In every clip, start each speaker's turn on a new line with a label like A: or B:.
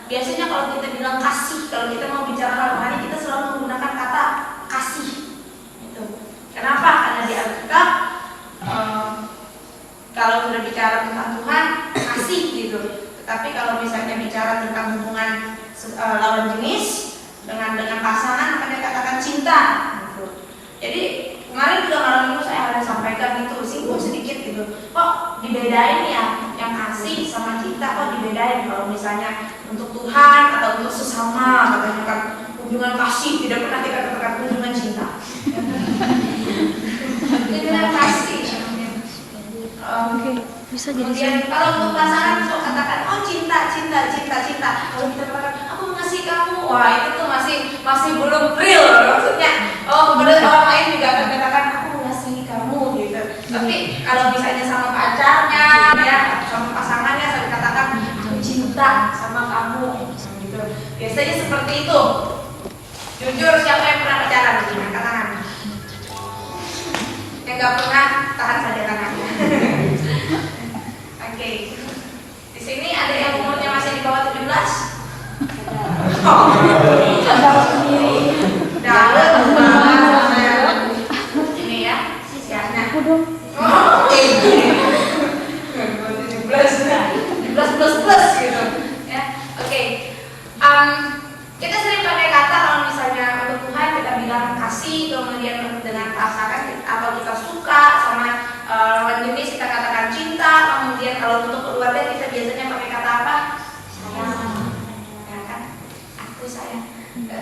A: biasanya kalau kita bilang kasih, kalau kita mau bicara hal rohani, kita selalu menggunakan kata kasih. Gitu. Kenapa? Karena di Alkitab kalau sudah bicara tentang Tuhan, kasih gitu. Tetapi kalau misalnya bicara tentang hubungan lawan jenis dengan pasangan, akan dikatakan cinta. Gitu. Jadi kemarin juga malam minggu saya ada sampaikan itu, singgung sedikit gitu. Kok dibedain ya, yang kasih sama cinta kok dibedain? Kalau misalnya untuk Tuhan atau untuk sesama, katanya kan hubungan kasih, tidak pernah kita katakan hubungan cinta. Hubungan kasih.
B: Bisa jadi
A: kemudian kalau untuk pasangan so katakan oh cinta. Kalau kita katakan aku mengasihi kamu, wah itu tuh masih belum real maksudnya. Oh kemudian orang lain juga akan katakan aku mengasihi kamu gitu. Tapi kalau misalnya sama pacarnya ya, sama pasangannya saya katakan aku cinta sama kamu gitu. Biasanya seperti itu. Jujur siapa yang pernah pacaran? Angkat tangan. Yang nggak pernah tahan saja tangannya. Oke. Di sini ada yang umurnya masih di bawah 17? Jawab sendiri. Dalam banget. Ini ya, Siana. Oke. 17 plus gitu. Ya. Oke. Kita sering pakai kata kalau misalnya untuk Tuhan kita bilang kasih, kemudian dengan pasangan atau kita suka sama lawan jenis kita katakan cinta, kemudian kalau untuk keluarga kita biasanya pakai kata apa? Sayang, ya kan? Aku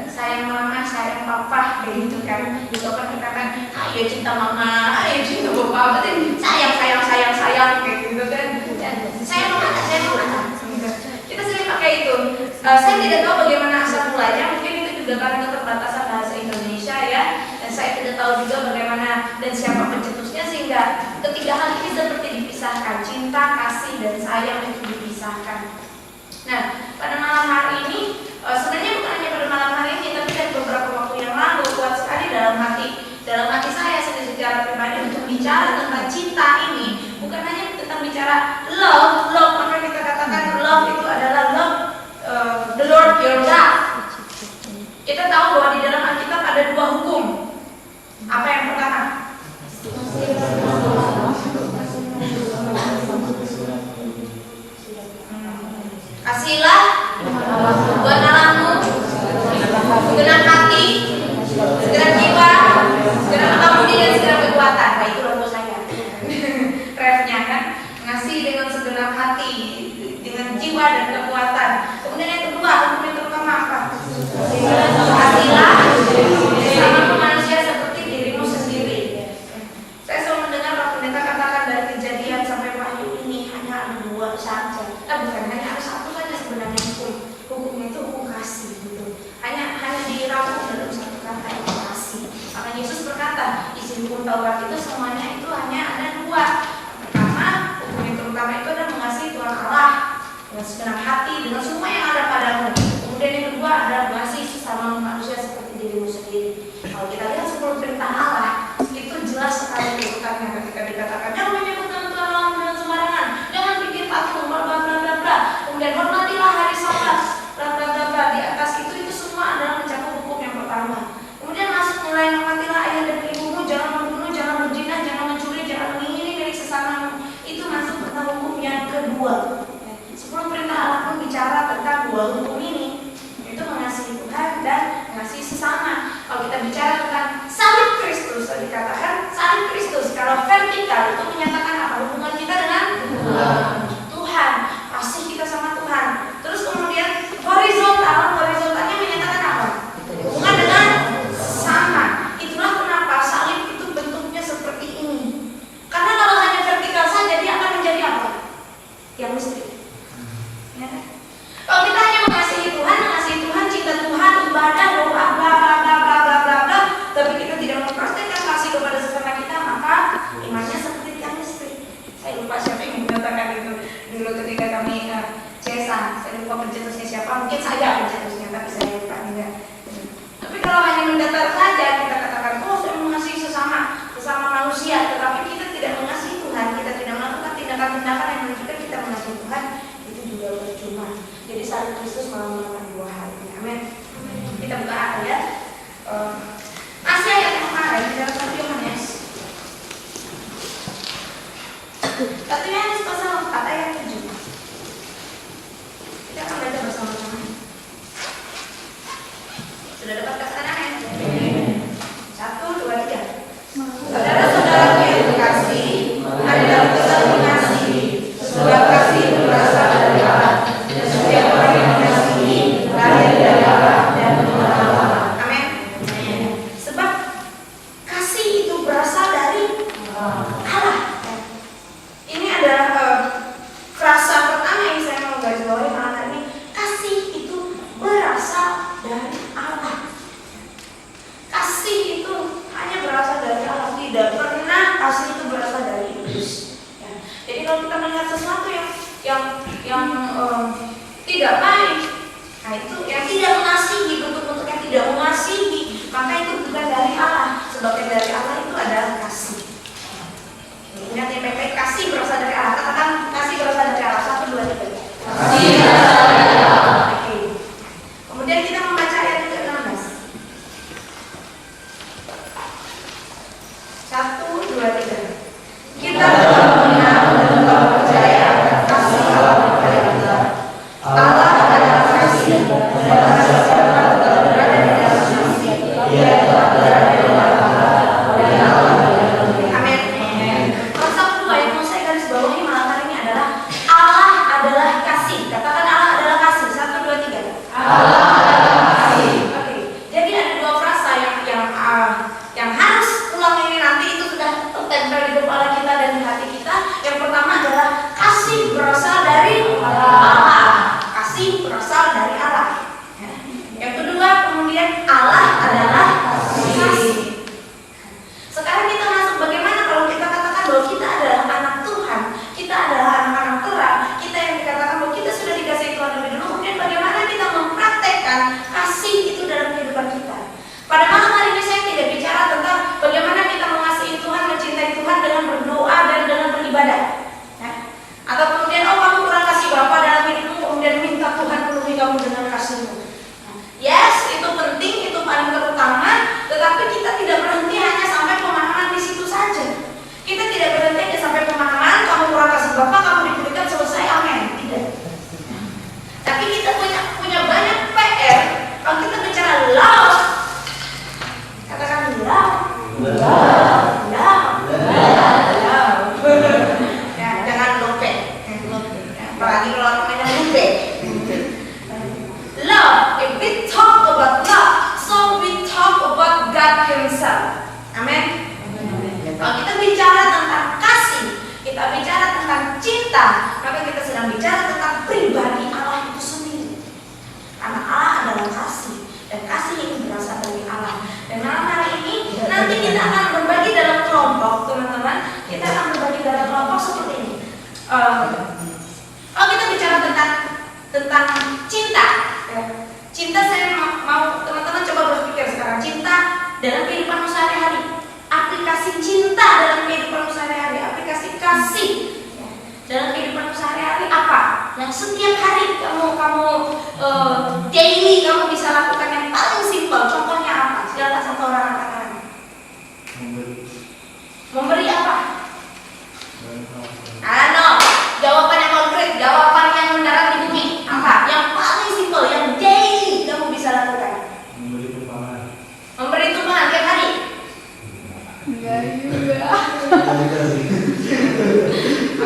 A: sayang mama, sayang papa, kayak gitu kan? Itu kan kita kan, ayo cinta mama, ayo cinta papa, berarti sayang, kayak gitu kan? Sayang mama. Kita sering pakai itu. Saya tidak tahu bagaimana asal mulanya, mungkin itu juga karena keterbatasan bahasa Indonesia ya. Dan saya tidak tahu juga bagaimana dan siapa pencetusnya sehingga ketiga hal ini seperti dipisahkan, cinta, kasih, dan sayang itu dipisahkan. Nah, pada malam hari ini sebenarnya bukan hanya pada malam hari ini, tapi dari beberapa waktu yang lalu kuat sekali dalam hati saya secara pribadi untuk bicara tentang cinta ini, bukan hanya tentang bicara love, maka kita katakan love itu adalah love the Lord your God. Kita tahu bahwa di dalam Alkitab ada dua hukum. Apa yang pertama? Kasihlah buat Allahmu segenap hati, segenap jiwa, segenap akal budi dan segenap kekuatan. Nah itu logo saya. Refnya kan, ngasih dengan segenap hati, dengan jiwa dan kekuatan. Kemudian yang kedua, hukum yang pertama apa? Kasihlah sama manusia seperti dirimu sendiri. Saya selalu mendengar Pak Pendeta katakan dari Kejadian sampai Wahyu ini hanya ada dua saja. Bukan hanya ada satu saja sebenarnya hukumnya itu hukum kasih gitu. Hanya dirangkum dalam satu kata itu kasih. Maka Yesus berkata isi hukum Taurat itu semuanya itu hanya ada dua. Pertama, hukum yang terutama itu adalah mengasihi Tuhan Allah dengan segenap hati, dengan semua yang ada padamu. Kemudian yang kedua adalah mengasihi sesama manusia seperti dirimu sendiri. Kalau kita lihat 10 perintah Allah itu jelas sekali urutannya ketika dikatakan jangan menyebut nama Tuhan Allah dengan sembarangan, jangan bikin patung, bla bla bla bla bla. Kemudian hormatilah hari Sabat, bla bla bla bla. Di atas itu semua adalah mencakup hukum yang pertama. Kemudian masuk nilai hormatilah ayah dan ibumu, jangan membunuh, jangan berzina, jangan mencuri, jangan mengingini milik sesamamu. Itu masuk tentang hukum yang kedua. 10 perintah Allah pun bicara tentang dua hukum ini, itu mengasihi Tuhan dan mengasihi sesama. Kalau kita bicara tentang salib Kristus, dikatakan salib Kristus. Kalau vertikal itu menyatakan apa? Hubungan kita dengan Tuhan, kasih kita sama Tuhan. Terus kemudian horizontalnya menyatakan apa? Hubungan dengan sesama. Itulah kenapa salib itu bentuknya seperti ini. Karena kalau hanya vertikal saja dia akan menjadi apa? Yang listrik. Ya. Kalau kita hanya mengasihi Tuhan, cinta Tuhan, ibadah, doa, bla bla bla bla bla bla bla, tapi kita tidak mempraktikkan kasih kepada sesama kita, maka imannya seperti tiang listrik. Saya lupa siapa yang mengatakan itu dulu ketika kami cesan. Saya lupa pencetusnya siapa, mungkin saya pencetusnya, tapi saya lupa juga. Tapi kalau hanya mendatar saja kita katakan, oh saya mengasihi sesama manusia, tetapi kita tidak mengasihi Tuhan, kita tidak melakukan tindakan-tindakan yang menunjukkan kita mengasihi Tuhan, itu juga juga percuma. Jadi salib Kristus malah merupakan dua hal ini. Amin. Kita buka ayat. Masih ayat yang kemarin di dalam 1 Yohanes. 1 Yohanes pasal 4 ayat 7. Kita akan baca bersama-sama. Sudah dapat katakan amin? 1, 2, 3. Saudara-saudaraku yang terkasih, marilah kita mengasihi, sebab kasih itu berasal dari Allah, dan setiap orang yang mengasihi lahir dari Allah dan mengenal Allah. Amin. Sebab kasih itu berasal dari Allah. Ini adalah frasa pertama yang saya mau garis bawahi malam hari ini. Kasih itu berasal dari Allah. Kasih itu hanya berasal dari Allah, tidak pernah kasih itu berasal dari iblis. Ya. Jadi kalau kita melihat sesuatu yang tidak baik, nah itu yang tidak mengasihi, bentuk-bentuk yang tidak mengasihi, maka itu bukan dari Allah. Sebab yang dari Allah itu adalah kasih. Ingat ya baik-baik, kasih berasal dari Allah. Katakan kasih berasal dari Allah. 1, 2, 3. Kasih berasal dari Allah. Oke. Kemudian kita membaca ayat ke-16. 1, 2, 3. Kita telah mengenal dan telah percaya kasih Allah kepada kita. Allah adalah kasih, dan siapa telah berada di dalam kasih, dia telah berada di dalam Allah, dan Allah di dalam dia. Amin. Pasal 2 yang mau saya garis bawahi malam hari ini adalah Allah adalah kasih. Katakan Allah adalah kasih. 1, 2, 3. Allah adalah kasih. Oke. Jadi ada dua frasa yang harus ulang ini nanti itu sudah tertempel di kepala kita dan di hati kita. Yang pertama adalah kasih berasal dari Allah. Kasih berasal dari Allah. Yang kedua kemudian Allah adalah kasih. Sekarang kita masuk bagaimana kalau kita katakan bahwa kita adalah anak Tuhan, kita adalah anak-anak terang, kita yang dikatakan bahwa kita sudah dikasihi Tuhan lebih dulu. Kemudian bagaimana kita mempraktekkan kasih itu dalam kehidupan kita. Pada malam hari ini saya tidak bicara tentang bagaimana kita mengasihi Tuhan, mencintai Tuhan dengan berdoa dan dengan beribadah. Atau kemudian kamu kurang kasih Bapa dalam hidupmu, kemudian minta Tuhan penuhi kamu dengan kasih-Mu. Yes, itu penting, itu paling terutama. Tetapi kita tidak berhenti hanya sampai pemahaman di situ saja. Kita tidak berhenti hanya sampai pemahaman kamu kurang kasih Bapa, kamu diberikan selesai, amin. Tidak. Tapi kita punya banyak PR. Kalau kita bicara love, katakan love. Ya, jangan lupa. Apalagi kalau orang mainnya lupa. Love, if we talk about love, so we talk about God Himself. Amin. Kalau kita bicara tentang kasih, kita bicara tentang cinta, maka kita sedang bicara tentang pribadi Allah itu sendiri. Karena Allah adalah kasih, dan kasih itu berasal dari Allah. Dan malam hari ini nanti kita akan berbagi dalam kelompok, teman-teman. Kita akan berbagi dalam kelompok seperti ini. Kalau kita bicara tentang cinta, ya. Cinta saya mau teman-teman coba berpikir sekarang. Cinta dalam kehidupan sehari-hari. Aplikasi cinta dalam kehidupan sehari-hari. Aplikasi kasih ya, dalam kehidupan sehari-hari apa? Yang setiap hari kamu daily kamu bisa lakukan yang paling simpel. Contohnya apa? Silakan satu orang katakan. Memberi apa? Jawaban yang konkret, jawaban yang mendarat di bumi. Apa? Yang paling simpel, yang daily kamu bisa lakukan. Memberi tumpangan tiap hari. Enggak juga.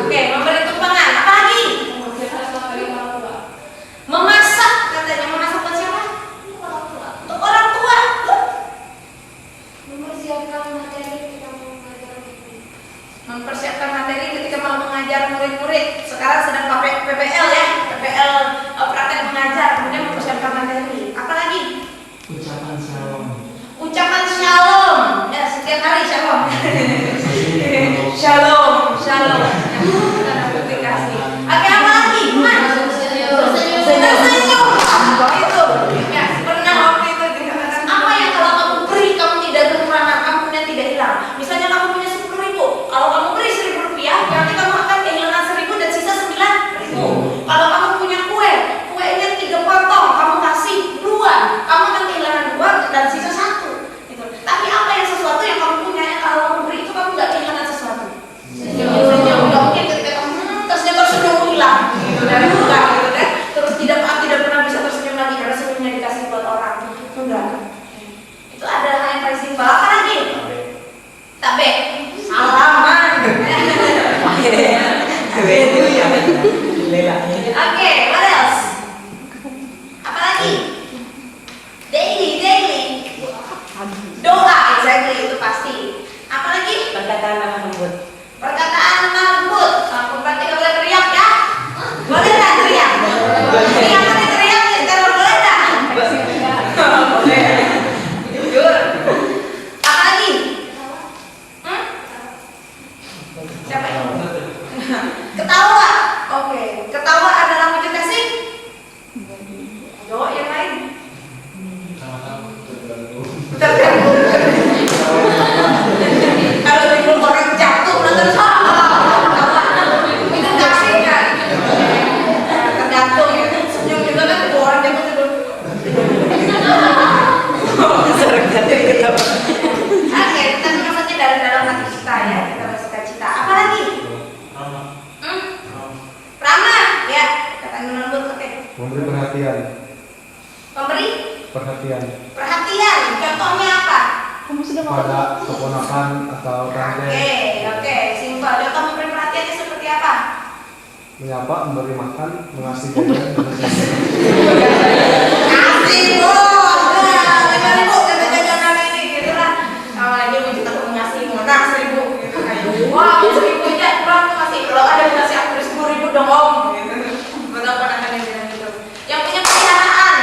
A: Oke, memberi tumpangan. Apa lagi? Memasak katanya. Memasak buat siapa? Untuk orang tua. Mempersiapkan materi ketika mau mengajar murid-murid. Sekarang sedang pakai PPL ya, PPL praktek mengajar, kemudian mempersiapkan materi. Apa lagi?
B: Ucapan shalom.
A: Ucapan shalom. Ya, setiap hari shalom. Shalom, shalom. Kasih. Oke, apa lagi? Tersenyum. Itu. Ya, pernah waktu itu dikatakan apa yang kalau kamu beri kamu tidak kekurangan, kamu kemudian tidak hilang. Misalnya kamu punya 10.000, kalau kamu beri 1.000 rupiah, nanti kamu akan kehilangan 1.000 dan sisa 9.000. Kalau kamu punya
B: Itu ya. Lelaknya.
A: Oke, what else? Apa lagi? Daily. Doa, exactly, itu pasti. Apa lagi?
C: Perkataan lemah lembut.
A: Perkataan lemah lembut. Berarti nggak boleh teriak ya? Boleh nggak teriak? Teriak boleh teriak, sekarang boleh nggak? Boleh. Jujur. Apa lagi? Siapa ini? Ketawa. Oke, ketawa adalah wujud kasih. Doa yang lain. Tergantung. Kalau itu orang jatuh nonton itu kasih kan? Tergantung ya. Senyum juga kan orang jatuh sebelum. Oke, tapi maksudnya dari dalam hati kita ya, kita bersuka-cita. Apa lagi? Ramah, ya. Kata lembut, oke.
D: Memberi perhatian.
A: Memberi
D: Perhatian
A: perhatian. Contohnya apa?
D: pada keponakan atau tante.
A: Oke, simpel. Contoh memberi perhatiannya seperti apa?
D: Menyapa, memberi makan, mengasih jajan,
A: Kasih bos, nah, 5.000 kata jajanan ini, gitu lah. Kalau lagi wujud aku ngasih nah 1.000 gitu kan. Wah, 1.000 aja kurang tuh masih. Kalau ada yang ngasih aku 10.000 dong om, gitu. Betul ponakan yang bilang gitu. Yang punya peliharaan,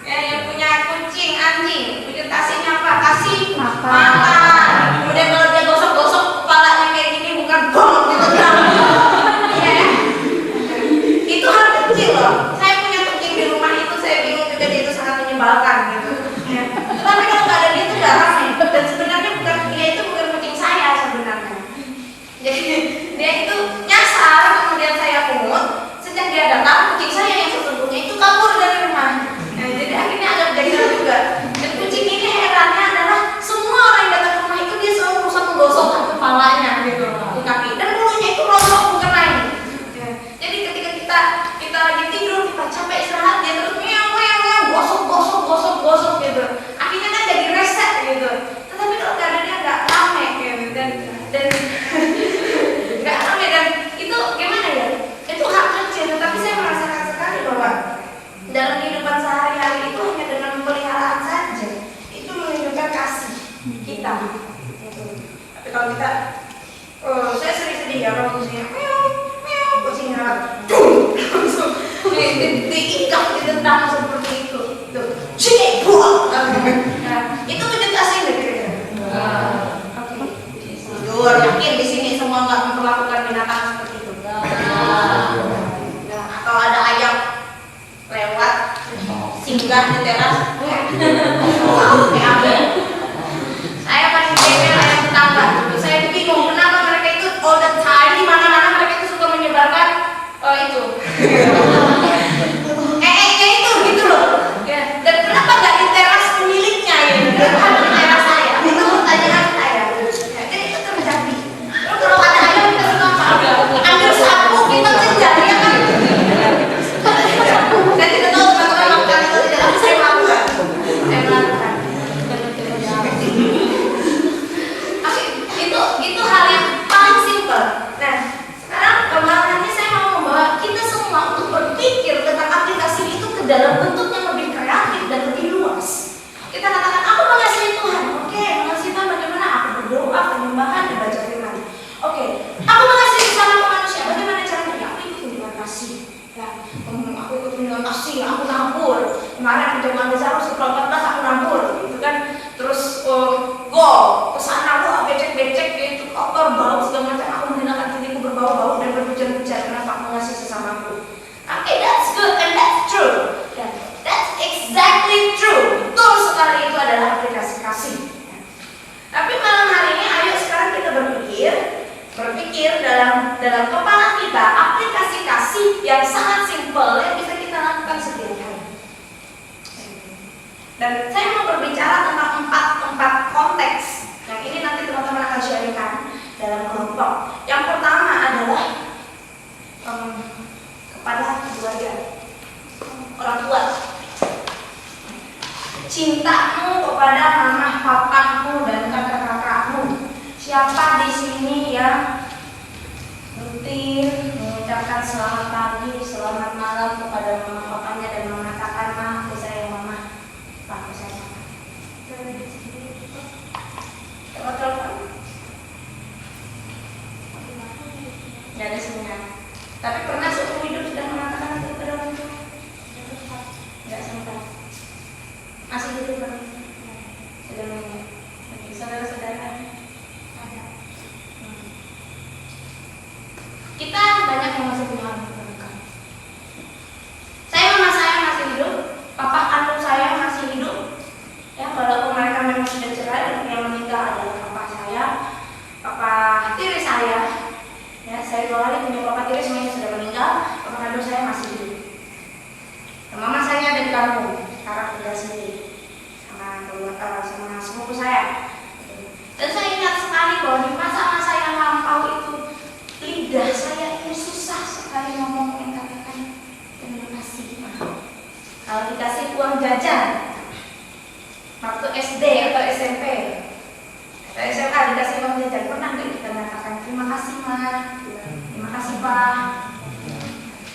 A: ya, yang punya kucing, anjing, wujud kasihnya apa? Kasih makan. Kemudian kalau dia gosok-gosok kepalanya kayak gini bukan bom gitu kan. Iya ya. Itu hal kecil loh. Saya punya kucing di rumah itu, saya bingung juga dia itu sangat menyebalkan gitu. Ya. Tapi kalau nggak ada dia itu nggak ramai. Dan sebenarnya bukan dia itu bukan kucing saya sebenarnya. Jadi dia itu nyasar, kemudian saya pungut. Sejak dia datang, kucing saya yang sesungguhnya itu kabur dari rumah. Nah, jadi akhirnya agak jadian juga. Dan kucing ini herannya adalah semua orang yang datang ke rumah itu dia selalu berusaha menggosokkan kepalanya gitu di kaki. Dan bulunya itu rontok bukan main. Ya. Jadi ketika kita lagi tidur, kita capek istirahat, dia terus meow gosok gitu. Akhirnya kan jadi reset gitu. Tetapi kalau nggak ada dia nggak rame gitu dan nggak rame dan itu gimana ya? Itu hal kecil, tapi saya merasakan sekali bahwa dalam kehidupan sehari-hari itu hanya dengan pemeliharaan saja itu menunjukkan kasih kita. Gitu. Tapi kalau kita, saya sering sedih ya kalau kucingnya kucingnya langsung diikat ditendang seperti itu. Sini buang. Nah, itu wujud kasih gitu ya. Oke. Jujur yakin di sini semua nggak memperlakukan binatang seperti itu. Nah, atau ada ayam lewat singgah di teras. Saya paling bengkel ayam tetangga. Saya bingung kenapa mereka itu all the time di mana-mana mereka itu suka menyebarkan itu. Itu gitu loh. Ya. Dan kenapa nggak di teras pemiliknya ya? Kenapa harus di teras saya? Itu pertanyaan saya. Ya, jadi itu terjadi. mengucapkan selamat pagi, selamat malam kepada mama papanya dan mengatakan maaf saya mama, pak saya mama. Coba telepon. Nggak ada sinyal. Tapi pernah seumur hidup sudah mengatakan itu kepada orang tua? Nggak sempat. Masih hidup kan? Sudah meninggal. Saudara-saudara ada. Kita banyak yang masih punya orang terdekat. Mama saya masih hidup, papa kandung saya masih hidup. Ya, walaupun mereka memang sudah cerai dan yang meninggal adalah papa saya, papa tiri saya. Ya, saya 2 kali punya papa tiri, semuanya sudah meninggal. Papa kandung saya masih hidup. Dan mama saya ada di kampung, sekarang tinggal sendiri sama sepupu saya. Dan saya ingat sekali bahwa di masa-masa yang lampau itu lidah saya ini susah sekali ngomong yang katakan terima kasih. Kalau dikasih uang jajan waktu SD atau SMP atau SMA dikasih uang jajan, pernah nggak kita mengatakan terima kasih ma, terima kasih pak?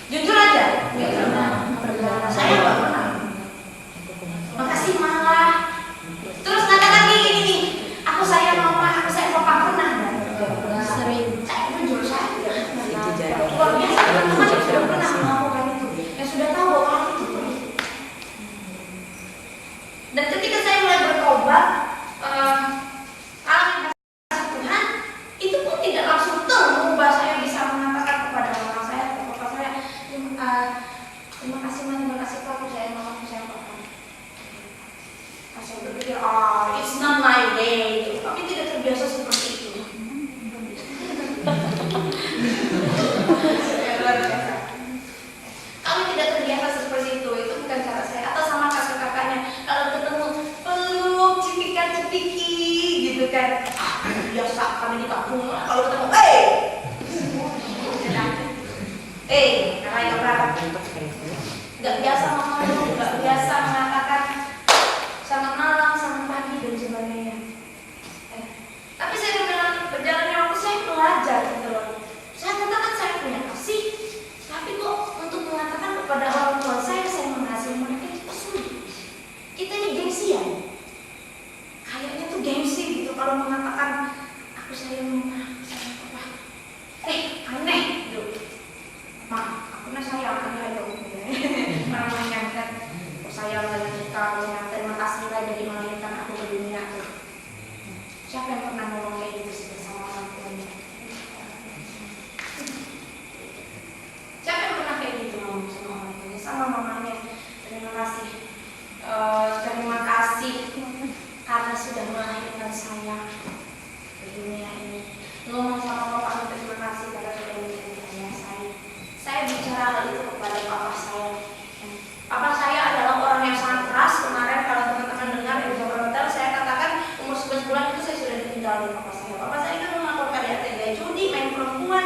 A: Jujur aja, nggak pernah. Saya nggak pernah. Terima kasih malah. Terus katakan gini nih, aku sayang mama, aku sayang papa, pernah nggak? Sering. Saya jujur saya tidak. Luar biasa teman-teman yang sudah pernah melakukan itu, yang sudah tahu bahwa orang itu perlu. Dan ketika saya mulai bertobat, alami kasih Tuhan, itu pun tidak langsung mengubah saya bisa mengatakan kepada mama saya atau papa saya, terima kasih ma, terima kasih pak, aku sayang mama, aku sayang papa. Saya berpikir, it's not my way. Kami tidak terbiasa seperti itu. Luar biasa. Kami tidak terbiasa seperti itu bukan cara saya. Atau sama kakak-kakaknya, kalau ketemu peluk, cipikan-cipiki, gitu kan. Biasa kami di kampung, kalau ketemu, karena yang berapa? Gak biasa ngomong, gak biasa mengatakan selamat malam, selamat pagi dan sebagainya. Tapi saya berjalannya waktu saya belajar gitu loh. Saya katakan saya punya kasih, tapi kok untuk mengatakan kepada orang tua saya mengasihi mereka itu sulit. Kita ini gengsian. Kayaknya tuh gengsi gitu kalau mengatakan aku sayang mama, sayang papa. Aneh gitu. Ma, aku sayang ayah dong. Orang menyangka sayang dan kita punya terima kasih lah jadi melahirkan aku ke dunia tuh. Siapa yang pernah ngomong kayak gitu sih sama orang tuanya? Siapa yang pernah kayak gitu ngomong sama orang tuanya? Sama mamanya. Terima kasih, terima kasih karena sudah melahirkan saya ke dunia ini. Ngomong sama papa terima kasih karena sudah melahirkan saya. Saya bicara hal itu kepada papa saya. Papa saya adalah orang yang sangat keras. Kemarin kalau teman-teman dengar di Hotel, saya katakan umur 11 bulan itu saya sudah ditinggal oleh papa saya. Papa saya itu melaporkan KDRT gaya judi, main perempuan,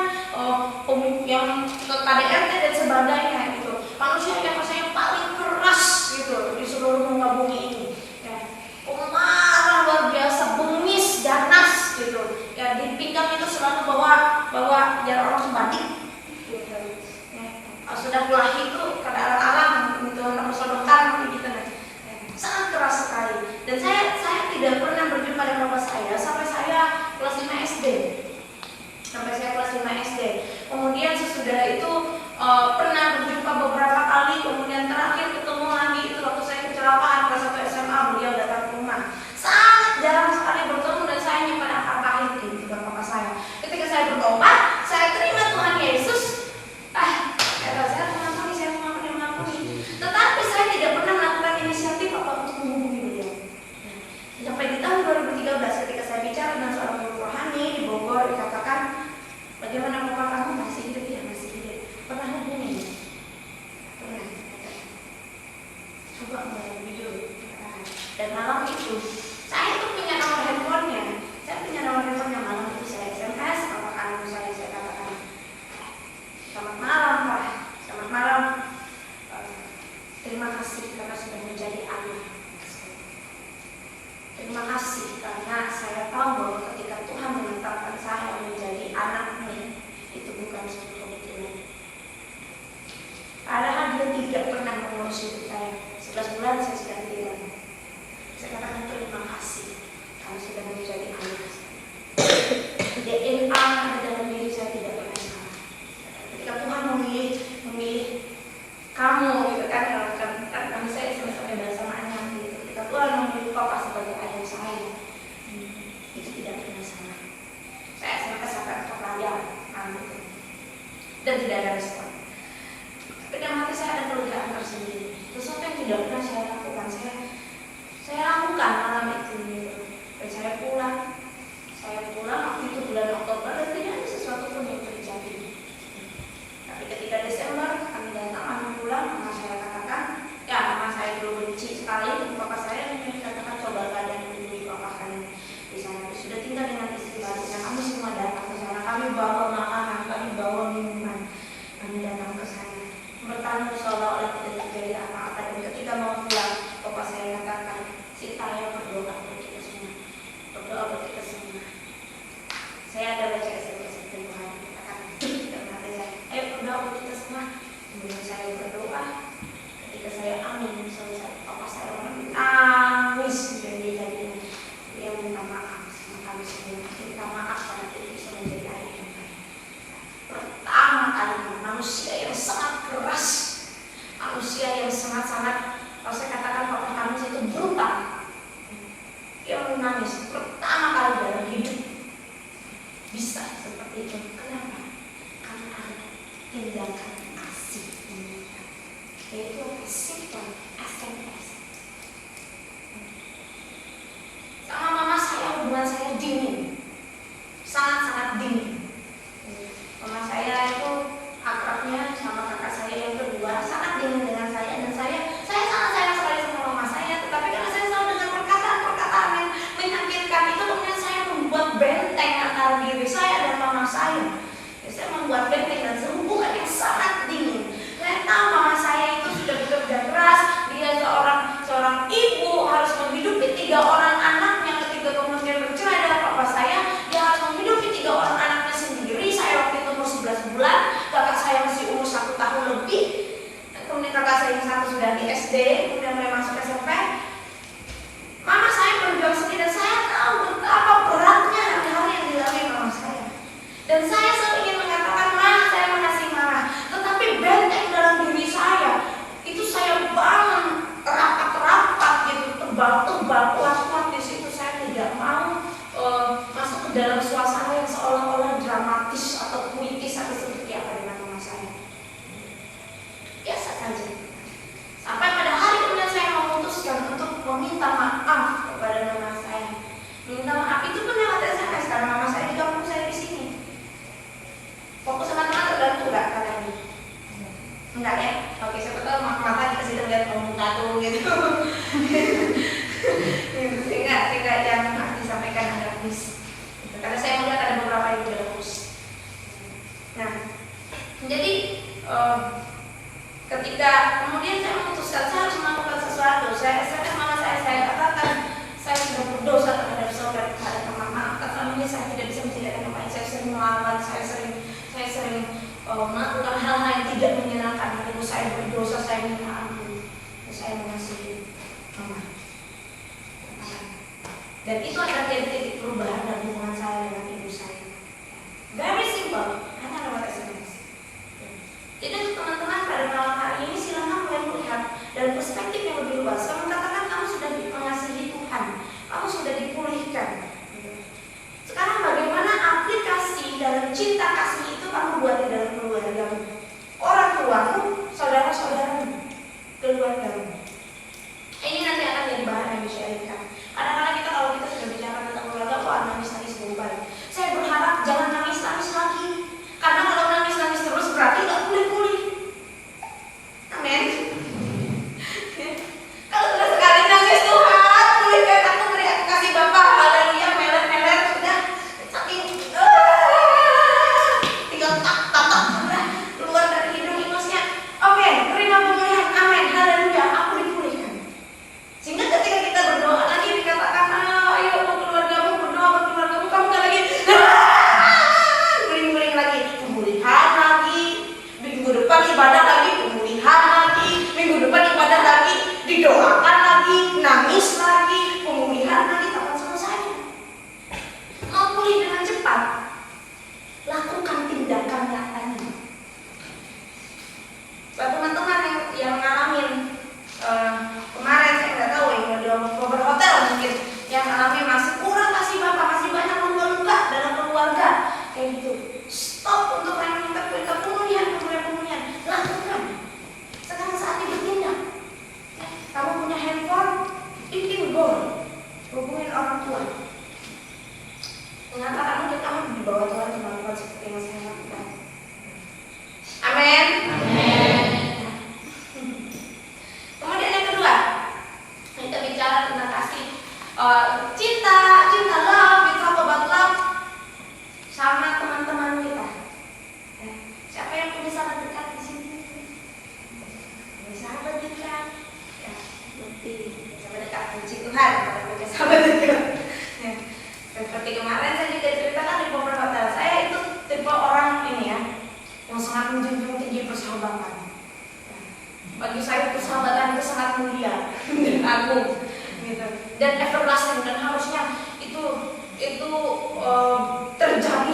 A: yang ke KDRT dan sebagainya gitu. Manusia yang saya paling keras gitu di seluruh muka bumi ini. Ya, pemarah luar biasa, bengis, ganas gitu. Ya, di pinggang itu selalu bawa jarak orang sebanding. Gitu. Ya, sudah belahi itu kada alam-alam gitu, bersodokan gitu kan. Sangat keras sekali. Dan saya tidak pernah berjumpa dengan bapak saya sampai saya kelas 5 SD. Kemudian sesudah itu pernah berjumpa beberapa kali, kemudian terakhir ketemu lagi itu waktu saya kecelakaan kelas 1 SMA, beliau datang ke rumah. Sangat jarang sekali bertemu dan saya nyimpan akar pahit di bapak saya. Ketika saya bertobat, saya terima Tuhan Yesus. Saya mengakui. Tetapi saya tidak pernah melakukan inisiatif apa untuk menghubungi beliau. Sampai di tahun 2013 ketika saya bicara dengan seorang guru rohani di Bogor, dikatakan, bagaimana papa kamu masih hidup? Ya masih hidup. Pernah hubungi? Pernah. bonus hidup saya. 11 bulan saya sudah tidak. Saya katakan terima kasih kamu sudah menjadi anak saya. DNA ada dalam diri saya tidak pernah salah. Ketika Tuhan memilih kamu gitu kan, kami saya sama-sama bersama anak gitu. Ketika Tuhan memilih papa sebagai ayah saya, itu tidak pernah salah. Saya sangat kepercayaan gitu. Dan tidak ada respon. Tapi dalam hati saya ada kelegaan tersendiri. Sesuatu yang tidak pernah saya lakukan, saya lakukan malam itu gitu. Dan saya pulang waktu itu bulan Oktober dan tidak ada sesuatu pun yang terjadi. Tapi ketika Desember kami datang, kami pulang, mama saya katakan, ya mama saya dulu benci sekali, papa saya katakan coba kalian hubungi papa kalian di sana. Sudah tinggal dengan istri barunya, kami semua datang ke sana. Kami bawa makanan, kami bawa minuman, kami datang ke sana. Bertahan seolah-olah tidak terjadi apa-apa. Dan ketika mau pulang, papa saya katakan, Sita ya berdoa untuk kita semua, berdoa untuk kita semua. Saya ada baca SMS dari Tuhan, katakan dalam hati saya, ayo berdoa untuk kita semua. Kemudian saya berdoa, ketika saya amin selesai, papa saya nangis dan dia minta maaf sama kami semua, minta maaf karena tidak bisa menjadi ayah yang baik. Pertama kali manusia yang sangat keras, manusia yang sangat-sangat, kalau saya katakan papa kami itu brutal, dia menangis pertama kali dalam hidup. Bisa seperti itu. Kenapa? Karena ada tindakan kasih ini, yaitu simple SMS. Sama mama saya hubungan saya dingin, sangat-sangat dingin. Mama saya itu akrabnya sama kakak saya yang kedua sangat dingin dengan saya, dan saya sangat sayang sekali sama mama saya. Tetapi karena saya selalu dengan perkataan-perkataan yang menyakitkan itu, kemudian saya membuat benteng antara diri saya dan mama saya. Saya membuat benteng dan hubungan yang sangat dingin. Saya tahu mama saya itu sudah bekerja keras, dia seorang ibu harus menghidupi 3 orang anaknya. Ketika kemudian bercerai dengan papa saya, dia harus menghidupi 3 orang anaknya sendiri. Saya waktu itu umur 11 bulan, kakak saya masih umur 1 tahun lebih. Kemudian kakak saya yang satu sudah di SD, kemudian mulai masuk SMP. Mama saya berjuang sendiri dan saya tahu betapa beratnya hari-hari yang dilalui mama saya. Dan saya selalu ingin mengatakan, saya mengasihi mama. Tetapi benteng dalam diri saya, itu saya bangun rapat-rapat gitu, tebal-tebal, kuat-kuat di situ. Saya tidak mau masuk ke dalam suasana yang seolah-olah dramatis atau puitis atau seperti apa dengan mama saya. Biasa saja. Sampai pada hari kemudian saya memutuskan untuk meminta maaf kepada mama saya. Minta maaf itu pun lewat SMS karena mama saya di kampung, saya di sini. Fokus sama teman terbantu nggak katanya? Enggak ya? Oke, siapa tahu mata dikasih lihat muka tuh gitu. Sehingga yang disampaikan agak miss. Karena saya melihat ada beberapa yang tidak fokus. Nah, jadi ketika kemudian saya memutuskan saya harus melakukan sesuatu. Saya SMS mama saya katakan saya sudah berdosa terhadap saudara, terhadap mama. Selama ini saya tidak bisa menjadikan yang baik. Saya sering melawan, saya sering melakukan hal-hal yang tidak menyenangkan. Ibu saya berdosa, saya minta ampun, saya mengasihi mama. Dan itu akan jadi titik perubahan dalam hubungan saya dengan ibu saya. Very simple, hanya lewat SMS. Jadi teman-teman pada malam hari ini silakan mulai melihat dari perspektif yang lebih luas. Kamu katakan kamu sudah mengasihi Tuhan, kamu sudah dipulihkan. Sekarang bagaimana aplikasi dalam cinta kasih itu kamu buat di dalam keluargamu, orang tuamu, saudara-saudaramu, keluargamu. Ini nanti akan jadi bahan yang di-sharingkan. Kadang-kadang kita kalau kita sudah bicara tentang keluarga, analis menjunjung tinggi persahabatan. Bagi saya persahabatan itu sangat mulia dan agung, gitu. Dan everlasting, dan harusnya itu terjadi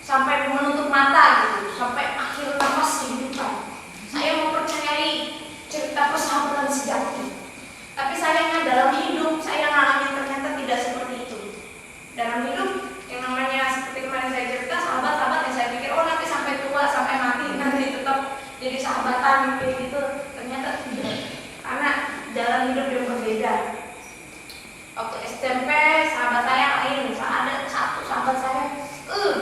A: sampai menutup mata, gitu, sampai akhir nafas kehidupan. Saya mempercayai cerita persahabatan sejati. Tapi sayangnya dalam hidup saya mengalami ternyata tidak seperti itu. Dalam hidup yang namanya seperti kemarin saya cerita, sahabat-sahabat yang saya pikir nanti sampai tua, sampai mati nanti tetap jadi sahabatan kayak gitu, ternyata tidak. Karena jalan hidup yang berbeda. Waktu SMP sahabat saya lain, ada satu sahabat saya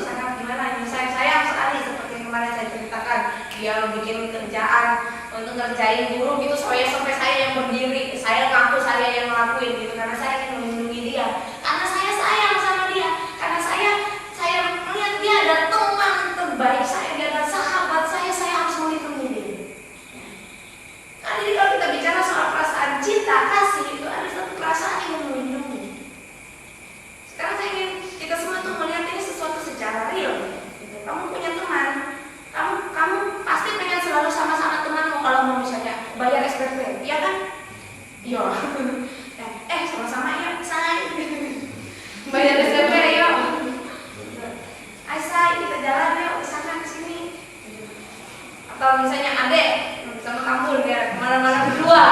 A: sangat gimana, saya sayang sekali seperti yang kemarin saya ceritakan. Dia bikin kerjaan untuk ngerjain guru gitu, sampai saya yang berdiri, saya ngaku saya yang ngelakuin gitu, karena saya ingin melindungi dia, karena saya sayang sama dia, karena saya melihat dia ada teman terbaik saya, dia ada sahabat saya harus melindungi dia. Nah, jadi kalau kita bicara soal perasaan cinta, kasih, itu ada satu perasaan yang melindungi. Sekarang saya ingin kita semua tuh melihat ini sesuatu secara real. Kamu punya teman, kamu pasti pengen selalu sama-sama temanmu kalau mau misalnya bayar SPP, iya kan? Iya. Sama-sama ya, say. Bayar SPP, yuk. Ay, say, kita jalan yuk ke sana ke sini. Atau misalnya adek sama kamu ya, mana-mana berdua.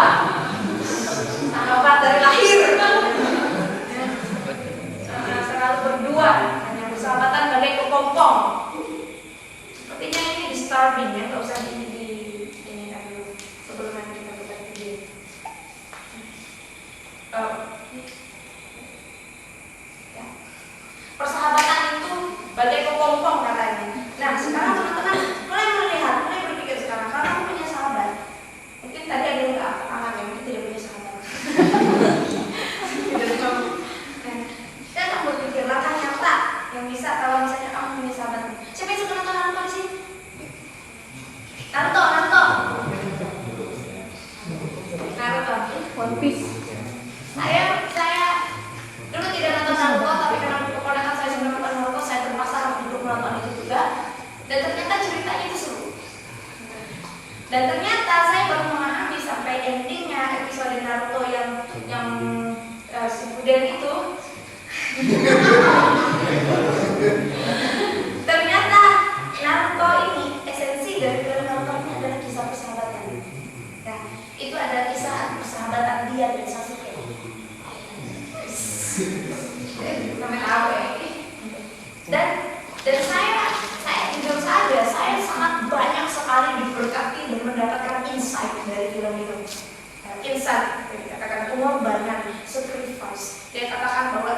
A: Sahabat dari lahir. Selalu berdua, hanya persahabatan bagai kepompong. Sepertinya ini disturbing ya, nggak usah ini kan dulu sebelum nanti kita buka video. Ya. Persahabatan itu bagai kepompong katanya. Nah sekarang teman-teman mulai melihat, mulai berpikir sekarang, kalau kamu punya sahabat, mungkin tadi ada yang nggak kangen ya, mungkin tidak punya sahabat. Dan kamu berpikir langkah nyata yang bisa kalau misalnya kamu punya sahabat. Siapa yang suka nonton Naruto di sini? Naruto.
C: One Piece.
A: Saya dulu tidak nonton Naruto, tapi karena keponakan saya sudah nonton Naruto, saya terpaksa untuk menonton itu juga. Dan ternyata ceritanya itu seru. Dan ternyata saya baru memahami sampai endingnya episode Naruto yang Shippuden itu. Ternyata Naruto ini esensi dari film Naruto ini adalah kisah persahabatan. Nah, itu adalah kisah persahabatan dia dan Sasuke. Sampai tahu ya. Dan saya jujur saja, saya sangat banyak sekali diberkati dan mendapatkan insight dari film itu. Insight, dia katakan pengorbanan, sacrifice. Dia katakan bahwa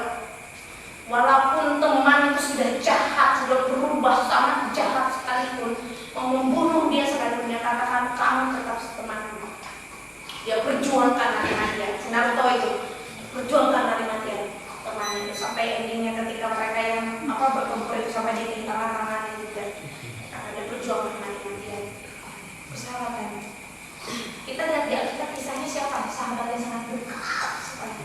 A: walaupun teman itu sudah jahat, sudah berubah sangat jahat sekalipun, mau membunuh dia sekalipun, dia katakan kamu tetap temanku. Dia perjuangkan mati-matian. Naruto itu perjuangkan mati-matian temannya itu sampai endingnya ketika mereka yang bertempur itu sampai di tangan-tangan itu karena dia perjuangkan mati-matian. Persahabatan. Kita lihat di Alkitab kisahnya siapa? Sahabat yang sangat dekat sekali.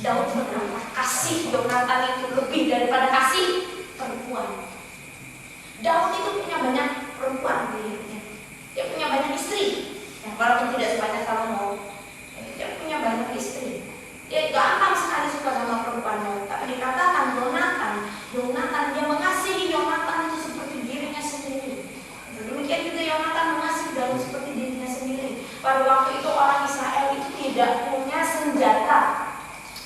A: Daud berkata, kasih Yonatan itu lebih daripada kasih perempuan. Daud itu punya banyak perempuan di hidupnya. Dia punya banyak istri. Ya, walaupun tidak sebanyak Salomo, dia punya banyak istri. Dia gampang sekali suka sama perempuan. Tapi dikatakan Yonatan dia mengasihi Yonatan itu seperti dirinya sendiri. Demikian juga Yonatan mengasihi Daud seperti dirinya sendiri. Pada waktu itu orang Israel itu tidak punya senjata.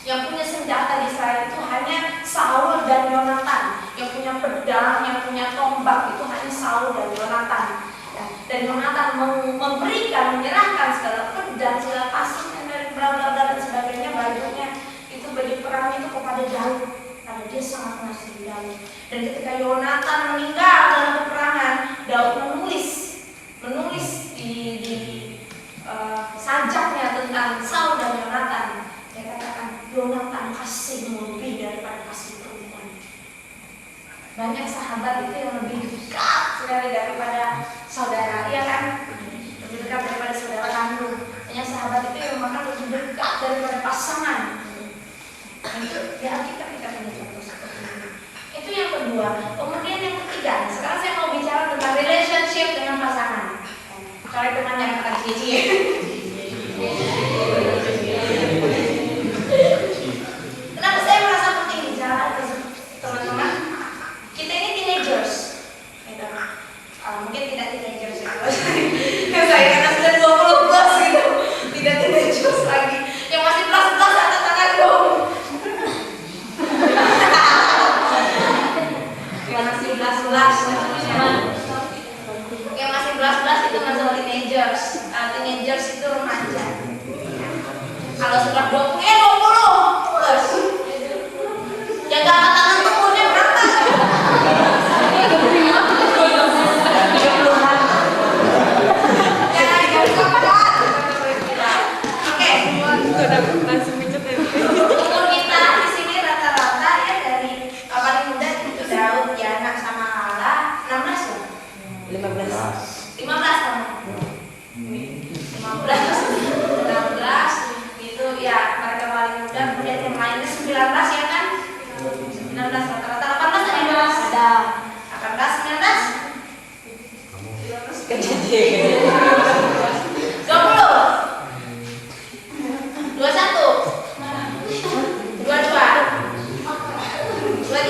A: Yang punya senjata di Israel itu hanya Saul dan Yonatan. Yang punya pedang, yang punya tombak itu hanya Saul dan Yonatan. Ya, dan Yonatan menyerahkan segala pedang, segala pasirnya dari bla dan sebagainya, bajunya itu baju perang itu kepada Daud. Karena dia sangat mengasihi Daud. Dan ketika Yonatan meninggal dalam peperangan, Daud menulis di sajaknya tentang Saul dan Yonatan. Dia katakan Yonatan kasihmu lebih daripada kasih perempuan. Banyak sahabat itu yang lebih dekat sekali daripada saudara, iya kan? Lebih dekat daripada saudara kandung. Banyak sahabat itu yang bahkan lebih dekat daripada pasangan. Itu ya kita punya contoh seperti itu. Itu yang kedua. kedua. Kemudian yang ketiga, sekarang saya mau bicara tentang relationship dengan pasangan. Kalau dengan yang kata Cici. Kenapa saya merasa penting bicara teman-teman? Kita ini teenagers. Gitu. Mungkin tidak teenagers ya. Saya karena sudah 20 plus gitu. Tidak teenagers lagi. Yang masih plus-plus angkat tangan dong. Yang masih plus-plus yang masih belas-belas itu masuk teenagers. Teenagers itu remaja. Kalau sudah 20 plus, jaga angkat tangan tuh umurnya berapa? Oke. Umur kita di sini rata-rata ya dari paling muda itu Daud, Yana sama Lala 16 ya? 15 sama 16 itu ya mereka paling muda, kemudian yang lainnya 19 ya kan? 19 rata-rata 18 ada 19 20 21 22 23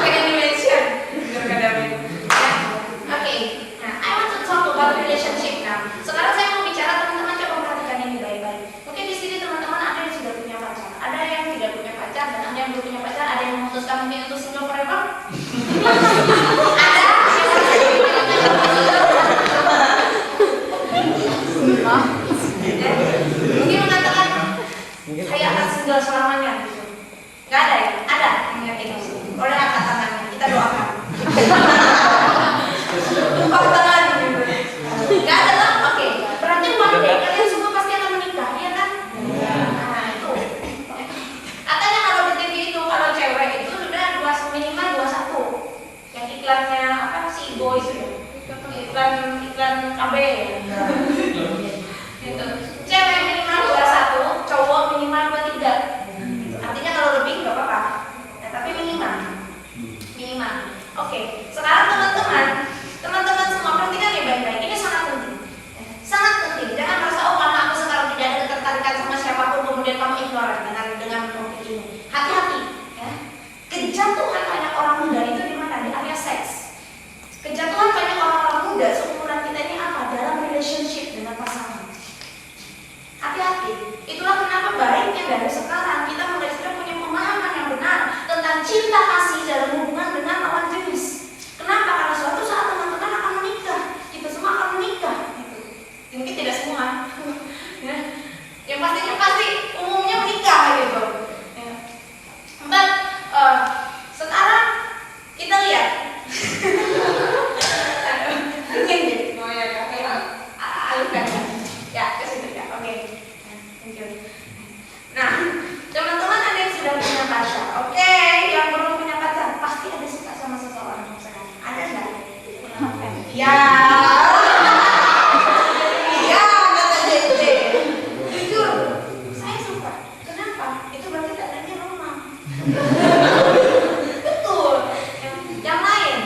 A: pengen dimention oke. Nah, I want to talk about relationship now. Sekarang saya mau bicara, teman-teman coba perhatikan ini baik-baik. Mungkin di sini teman-teman ada yang sudah punya pacar, ada yang tidak punya pacar, dan ada yang belum punya pacar, ada yang memutuskan mungkin untuk single forever. Ada yang mungkin mengatakan saya akan single selamanya gitu. Nggak ada ya? Ada yang yakin itu. Boleh angkat tangannya, kita doakan. Tumpah tangan gitu. Nggak ada lah? Oke. Berarti one day kalian semua pasti akan menikah, iya kan? Nah itu. Katanya kalau di TV itu kalau cewek itu sudah minimal 21. Yang iklannya apa sih boys itu? Iklan KB ya. Gitu. Cewek minimal 21, cowok minimal 23. Artinya kalau lebih nggak apa-apa. Ya, tapi minimal. Oke. Sekarang teman-teman semua perhatikan ya baik-baik. Ini sangat penting. Sangat penting. Jangan merasa oh karena aku sekarang tidak ada ketertarikan sama siapapun kemudian kamu ignore dengan topik ini. Hati-hati. Ya. Kejatuhan banyak orang muda itu di mana? Di area seks. Kejatuhan banyak orang-orang muda seumuran kita ini apa? Dalam relationship dengan pasangan. Hati-hati. Itulah kenapa baiknya dari sekarang kita mulai sudah punya pemahaman yang benar tentang cinta kasih dalam hubungan dengan lawan jenis. Kenapa? Karena suatu saat teman-teman akan menikah. Kita semua akan menikah. Gitu. Mungkin tidak semua. Ya. Yang pastinya pasti umumnya menikah gitu. Ya. But sekarang kita lihat. Mungkin deh. Oh ya, alihkan ya. Ya, ke situ ya. Oke. Thank you. Nah, teman-teman ada yang sudah punya pacar. Oke, yang belum punya pacar pasti ada suka sama seseorang sekarang. Ada enggak? Ya. Iya, kata JJ. Jujur, saya suka. Kenapa? Itu berarti tandanya rumah. Betul. Yang lain,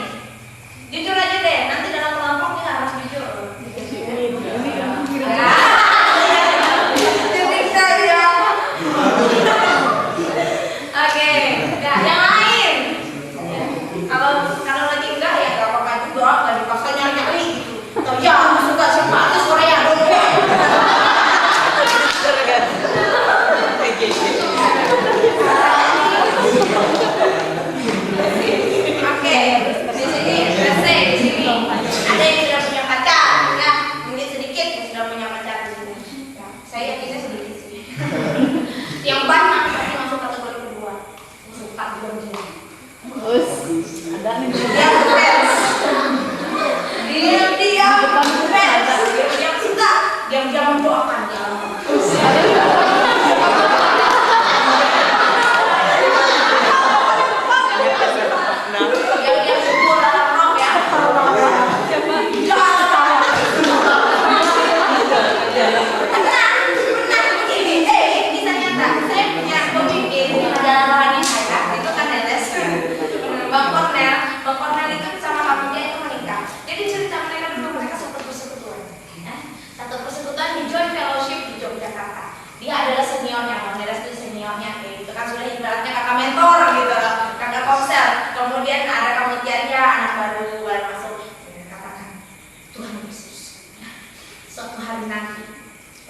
A: jujur aja deh. Nanti dalam kelompok kita harus jujur. Oke, nah, yang lain. Kalau lagi enggak ya enggak apa-apa juga, enggak dipaksa nyari gitu. Atau ya aku suka siapa artis Korea dong.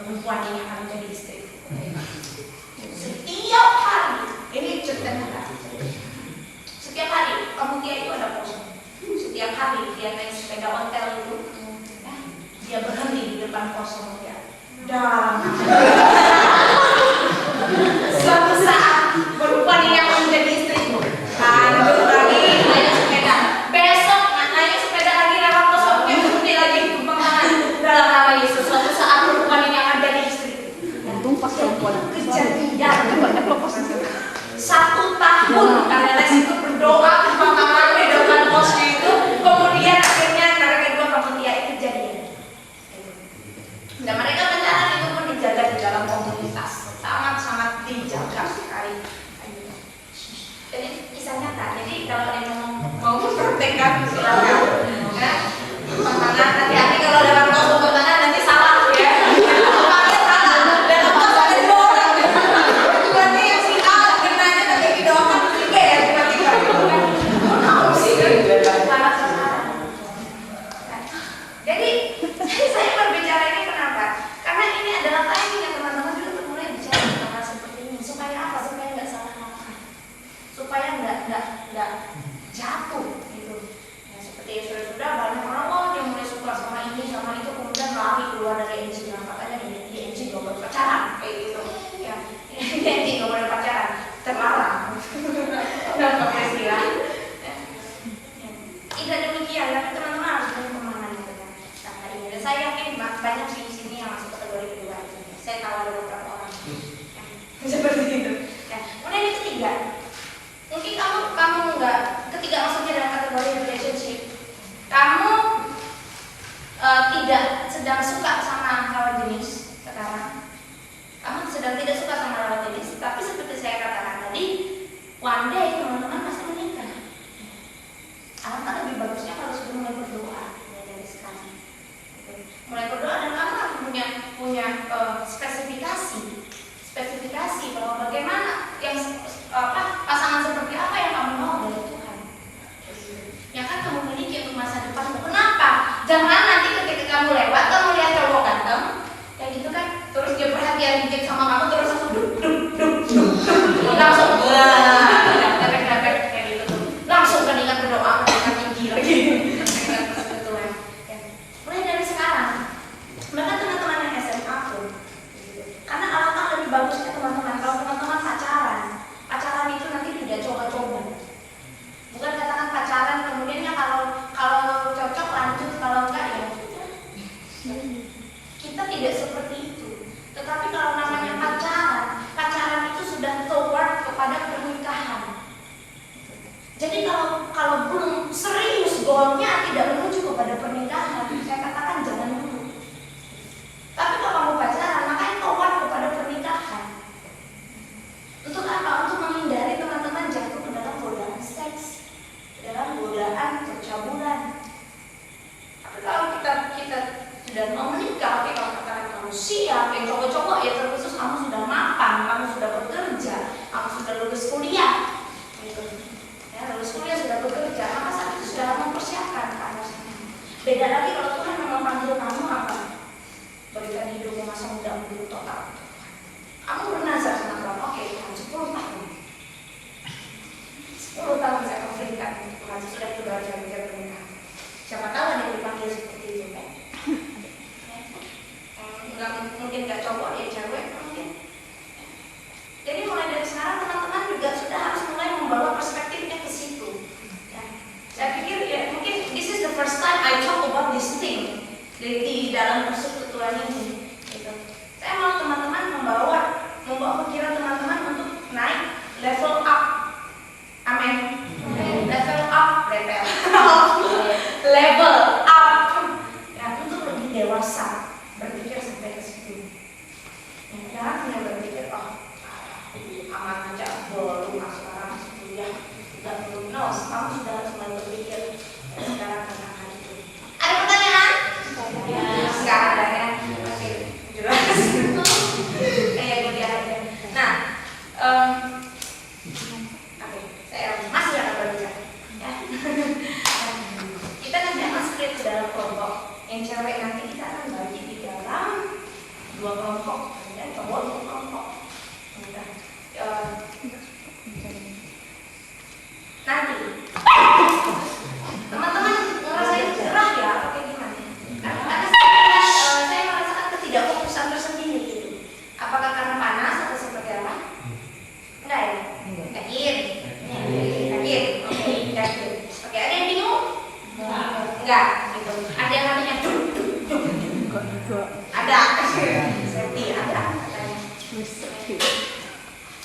A: perempuan ini akan menjadi istri. Setiap hari, ini cerita nyata. Setiap hari, kamu dia itu ada kosong. Setiap hari dia naik sepeda ontel itu, dia berhenti di depan kosong dia. Dan suatu saat perempuan ini akan menjadi istrimu. Lanjut lagi naik sepeda. Besok naik sepeda lagi lewat kosong dia berhenti lagi tumpang tangan. Dalam nama Yesus, suatu saat perempuan ini akan jadi istri.
C: Yang tumpas perempuan.
A: Kejadian 1 tahun Kaneles itu berdoa tumpang tangan di depan kosnya itu. Kemudian akhirnya antara kedua panitia itu jadian. Dan mereka pacaran itu pun dijaga di dalam komunitas, sangat-sangat dijaga sekali. Jadi kisah nyata. Jadi kalau ada yang mau mempraktekkan silakan. Ya, tangan hati-hati kalau dalam kosong tangan nanti salah ya. Pakai salah. Dan apa ada 2 orang. Berarti yang si A kenanya nanti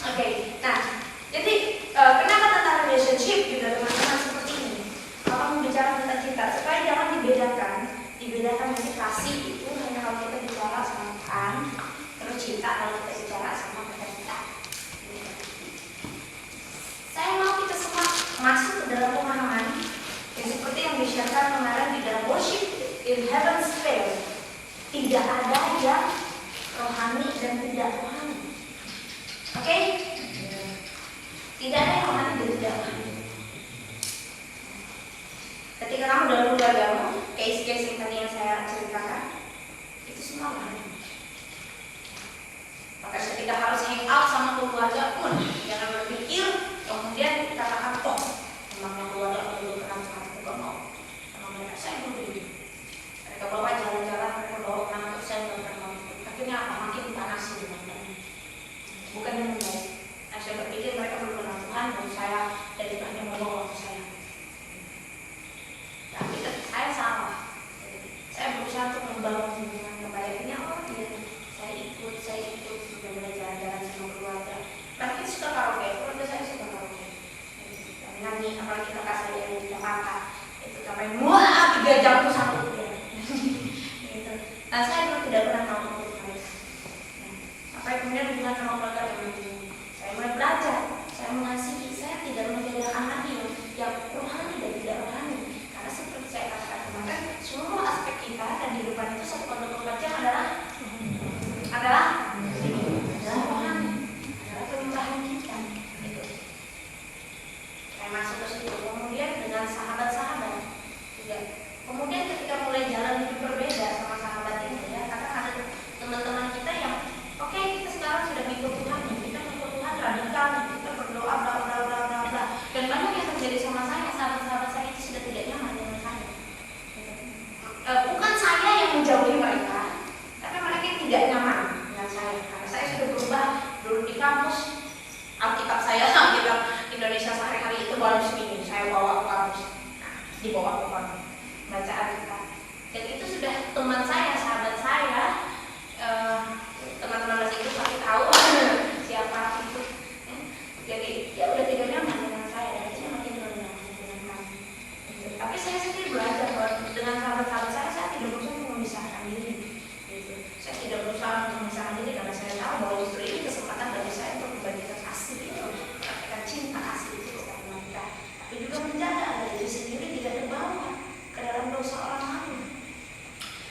A: Oke, nah, jadi kenapa tentang relationship juga teman-teman seperti ini? Kalau bicara tentang cinta, supaya jangan dibedakan nanti kasih itu hanya kalau kita bicara sama Tuhan, terus cinta kalau kita bicara sama kita. Saya mau kita semua masuk ke dalam pemahaman yang seperti yang disiarkan kemarin di dalam worship in heaven's fair. Tidak ada yang rohani dan tidak rohani. Oke? Tidak ada yang rohani dan tidak rohani. Ketika kamu dalam keluargamu, case-case yang tadi yang saya ceritakan, itu semua rohani. Maka ketika harus hang out sama keluarga pun, jangan berpikir kemudian katakan, oh, memangnya keluarga perlu kenal sama bukan mau. Sama mereka saya berbeda. Mereka bawa jalan-jalan, mereka bawa kenal saya bukan mau. Akhirnya apa? Makin panas di mana? Bukan yang baik. Nah, saya berpikir mereka perlu kenal Tuhan dan saya dari Tuhan yang membawa waktu saya. Tapi saya salah. Saya berusaha untuk membangun hubungan yang baik. Ini oh dia, saya ikut sudah mulai jalan-jalan sama keluarga. Mereka suka karaoke, keluarga saya suka karaoke. Nyanyi, apalagi kakak saya yang di Jakarta, itu sampai muah 3 jam tuh satu dia. Gitu. Nah saya dulu tidak pernah tahu untuk Paris. Sampai kemudian hubungan sama keluarga yang saya mulai belajar, saya mengasihi, saya tidak membedakan lagi yang rohani dan tidak rohani. Karena seperti saya katakan kemarin, semua aspek kita dan kehidupan itu 1/24 jam adalah rohani, adalah penyembahan kita. Gitu. Saya masuk ke situ, kemudian dengan sahabat-sahabat juga. Kemudian ketika mulai jalan hidup berbeda sama sahabat ini ya, karena ada teman-teman kita yang oke, kita sekarang sudah mengikut Tuhan, kita mengikut Tuhan radikal, kita berdoa bla bla bla bla bla. Dan banyak yang terjadi sama saya, sahabat-sahabat saya itu sudah tidak nyaman dengan saya. Bukan saya yang menjauhi mereka, tapi mereka yang tidak nyaman dengan saya. Karena saya sudah berubah dulu di kampus, Alkitab saya, Alkitab Indonesia sehari-hari itu baru seminggu saya bawa ke kampus, dibawa ke kampus bacaan kita. Dan itu sudah teman saya, sahabat saya, teman-teman masih itu pasti tahu siapa itu. Jadi dia udah tidak nyaman dengan saya, dan dia makin rendah dengan kami. Tapi saya sendiri belajar bahwa dengan sahabat-sahabat saya tidak berusaha memisahkan diri. Gitu. Saya tidak berusaha memisahkan diri karena saya tahu bahwa justru ini kesempatan bagi saya untuk membagikan kasih itu, mengatakan cinta kasih itu kepada mereka. Tapi juga menjaga agar diri sendiri tidak terbawa ke dalam dosa orang lain.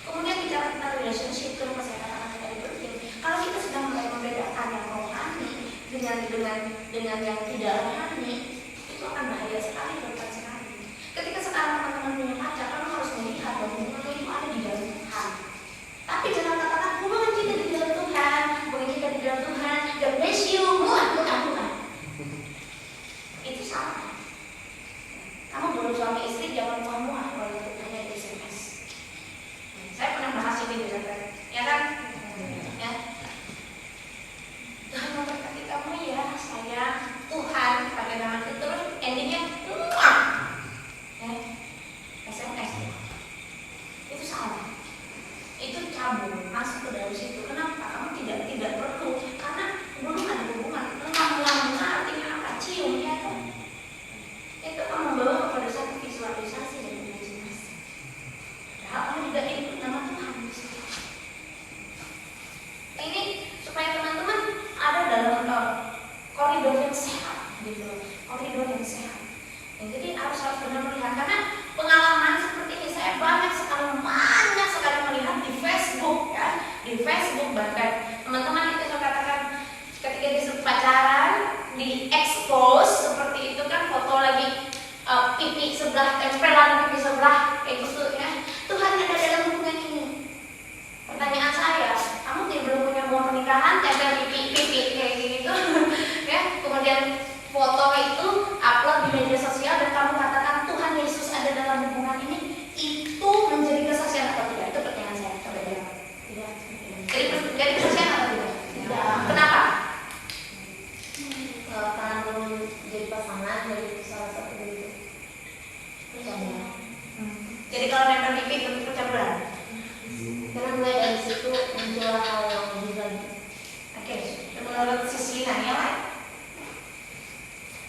A: Kemudian bicara tentang relationship, kenapa saya katakan tadi penting. Kalau kita sudah mulai membedakan yang rohani dengan yang tidak rohani, itu akan bahaya sekali bukan sekali. Ketika sekarang teman-teman punya pacar, kamu harus melihat bahwa hubungan itu ada di dalam Tuhan. Tapi jangan katakan hubungan kita di dalam Tuhan, hubungan kita di dalam Tuhan, God bless you, bukan. Itu salah. Kamu baru suami istri jangan muah-muah kalau itu hanya di SMS. Saya pernah bahas ini di sana, ya kan? Ya. Tuhan memberkati kamu ya, saya Tuhan pakai nama itu terus endingnya muah. Ya. SMS. Itu salah. Itu cabul masuk ke dalam situ. Kenapa? Kamu tidak perlu karena belum ada hubungan. Lama-lama artinya apa? Cium ya kan? Itu akan membawa kepada satu visualisasi dan imajinasi. Nah, kamu juga ikut nama Tuhan di situ. Ini supaya teman-teman ada dalam koridor yang sehat, gitu. Koridor yang sehat. Ya, jadi harus benar melihat karena pengalaman seperti ini saya banyak sekali melihat di Facebook, ya, di Facebook bahkan teman-teman itu saya katakan ketika disebut pacaran, di expose seperti itu kan foto lagi pipi sebelah, tempelan pipi sebelah kayak gitu ya. Tuhan ada dalam hubungan ini. Pertanyaan saya, kamu belum punya hubungan pernikahan, tempel pipi kayak gitu ya. Kemudian foto itu upload di media sosial dan kamu katakan Tuhan Yesus ada dalam hubungan ini, itu menjadi kesaksian atau tidak? Itu pertanyaan saya. Coba jawab. Tidak. Jadi kesaksian atau tidak? Tidak. Kenapa?
C: Karena belum jadi pasangan dari salah satu dari itu.
A: Jadi kalau nempel pipi itu percampuran.
C: Karena mulai dari situ muncul hal yang lebih lagi.
A: Oke, mulai menurut sisi nanya lain.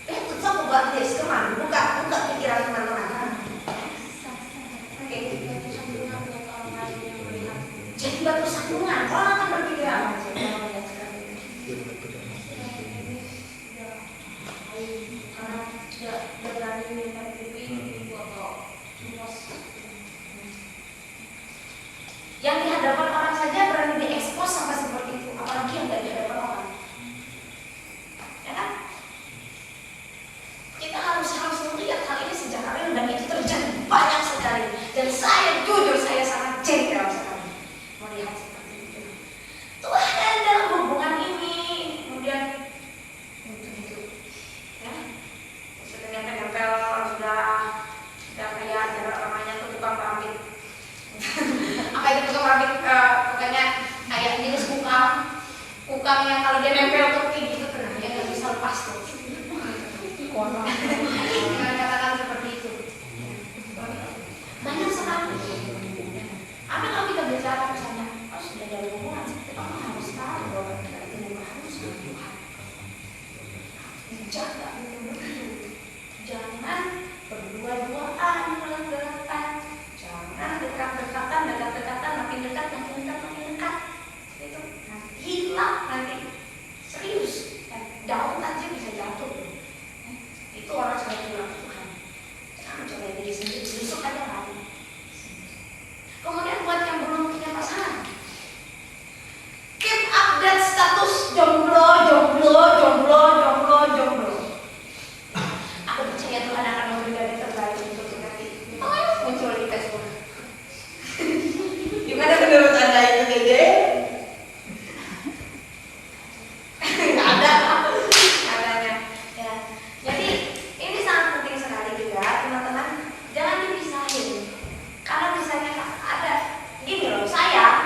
A: Terus aku buat list kemana? Buka pikiran teman-teman. Oke. Jadi batu sambungan. Orang akan berpikir apa? Yang di hadapan orang saja berani diekspos sampai seperti itu, apalagi yang tidak di hadapan orang. Ya kan? Kita harus melihat hal ini sejak real dan itu terjadi banyak sekali. Dan saya jujur saya sangat jengkel sekali melihat seperti itu. Tuhan dalam hubungan ini kemudian gitu, ya sudah nempel sudah kayak jarak namanya tuh tukang rambut. Apa itu tukang rambut? Pokoknya kayak jenis kukang yang kalau dia nempel tuh kayak gitu tenang dia nggak bisa lepas tuh. Jangan katakan seperti itu. Banyak sekali. Apa kalau kita bicara misalnya, oh sudah dari hubungan, kita harus tahu bahwa kita itu harus Tuhan. Jaga betul-betul. Jangan berdua-duaan melenggarkan. Jangan dekat-dekatan, makin dekat. Itu nanti hilang nanti. Serius. Daun aja bisa jatuh. Itu orang sudah bilang Tuhan. Jangan coba diri sendiri, besok ada lagi. Kemudian buat yang belum punya pasangan, keep update status jomblo. Aku percaya Tuhan akan memberikan yang terbaik untuk kita nanti. Muncul di Facebook. Gimana menurut Anda itu, Dede? Nggak ada. Katanya. Ya. Jadi ini sangat penting sekali juga, teman-teman. Jangan dipisahin. Karena misalnya ada gini loh, saya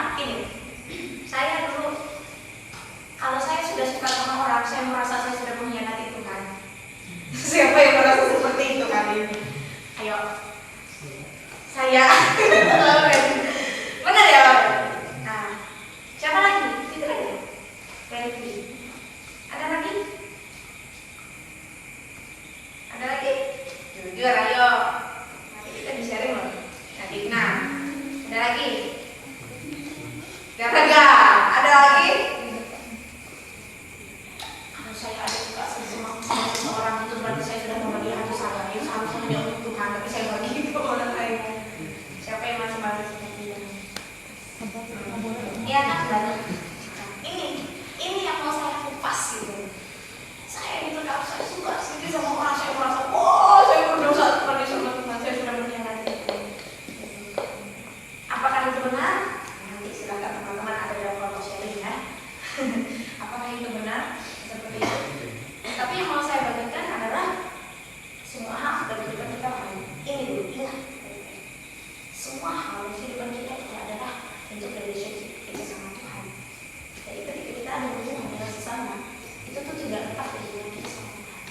A: dulu kalau saya sudah suka sama orang, saya merasa saya sudah mengkhianati Tuhan. Siapa yang merasa seperti itu kali ini? Ayo, saya. Benar ya, Pak? Nah, siapa lagi? Itu aja. Randy. Ada lagi? Ada lagi? Jujur, ayo. Nanti kita di-sharing loh. Nah, ada lagi? Ada lagi? Kalau saya ada suka sama seseorang itu berarti saya sudah membagi hati saya. Itu seharusnya hanya untuk Tuhan, tapi saya bagi ke orang lain. Siapa yang masih bagi seperti itu? Iya kan, banyak. Ini yang mau saya kupas gitu. Saya itu kalau saya suka sedikit sama orang, saya merasa, saya berdosa seperti sama Tuhan, saya sudah mengkhianati. Apakah itu benar? Nanti silakan teman-teman ada dalam kelompok sharing ya. Apakah itu benar? Seperti itu. Tapi yang mau saya bagikan adalah semua hal dalam kehidupan kita ini dulu ingat. Semua hal di kehidupan kita itu adalah untuk relationship kita sama Tuhan. Jadi ketika kita ada hubungan dengan sesama, itu tuh tidak lepas dari hubungan kita sama Tuhan.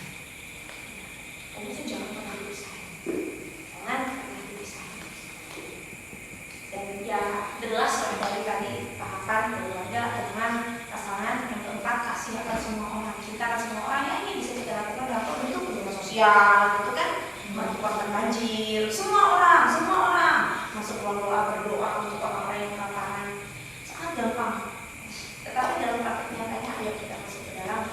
A: Dan itu jangan pernah dipisahin. Dan ya jelas balik tadi tahapan keluarga, teman, pasangan, yang keempat kasih akan semua orang, cinta akan semua orang. Ya ini bisa kita lakukan dalam bentuk hubungan sosial, gitu kan? Bantu korban banjir, semua orang masuk ruang doa, berdoa untuk orang-orang yang kelaparan, sangat gampang. Tetapi dalam praktek nyatanya ayo kita masuk ke dalam